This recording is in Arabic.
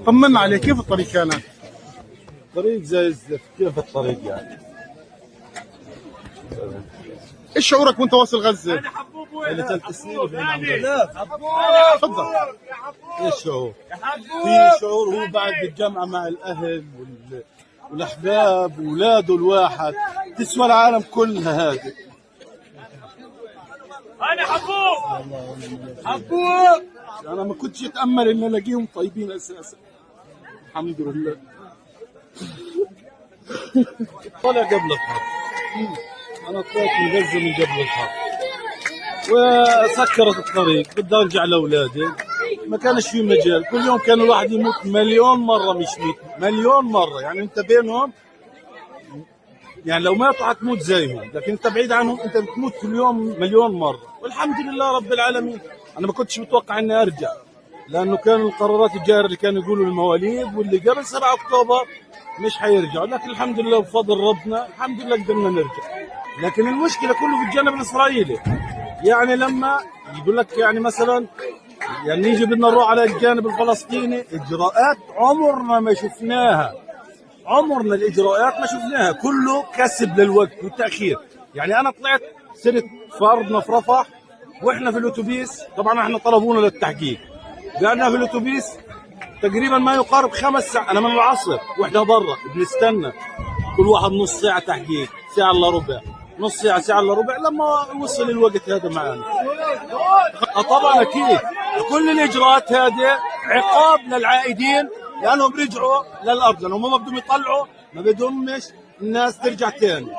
طمنا عليه، كيف الطريق كانت؟ طريق زي الزفت. كيف الطريق يعني؟ ايش شعورك وانت واصل غزه؟ اللي 3 سنين تفضل. ايش شعور؟ في شعور هو بعد بالجامعه مع الاهل والاحباب واولاده الواحد، تسوى العالم كلها هذه. انا حبوب انا ما كنتش اتامل ان الاقيهم طيبين اساسا. الحمد لله. طلع قبل الحرب. انا طلعت من غزه من قبل الحرب وسكرت الطريق، بدي ارجع لاولادي، ما كانش في مجال. كل يوم كان الواحد يموت مليون مره، مش 100 مليون مره. يعني انت بينهم، يعني لو ماتوا حتموت زيهم، لكن انت بعيد عنهم، انت بتموت كل يوم مليون مره. والحمد لله رب العالمين. انا ما كنتش متوقع اني ارجع، لانه كان القرارات الجاريه اللي كانوا يقولوا المواليد واللي قبل 7 اكتوبر مش حيرجعوا، لكن الحمد لله بفضل ربنا الحمد لله قدرنا نرجع. لكن المشكله كله في الجانب الاسرائيلي. يعني لما يقول لك يعني مثلا يعني نيجي بدنا نروح على الجانب الفلسطيني، اجراءات عمرنا ما شفناها، عمرنا الاجراءات ما شفناها، كله كسب للوقت والتاخير. يعني انا طلعت صرت فرضنا في رفح، واحنا في الاتوبيس طبعا احنا طلبونا للتحقيق، قعدنا في الاتوبيس تقريبا ما يقارب 5 ساعات. انا من العصر واحنا برا بنستنى، كل واحد نص ساعه تحقيق، ساعه الا ربع، نص ساعه، ساعه الا ربع، لما وصل الوقت هذا معنا. طبعا اكيد كل الاجراءات هذه عقاب للعائدين، لانهم رجعوا للارض، لانهم ما بدهم يطلعوا، ما بدهمش الناس ترجع تاني.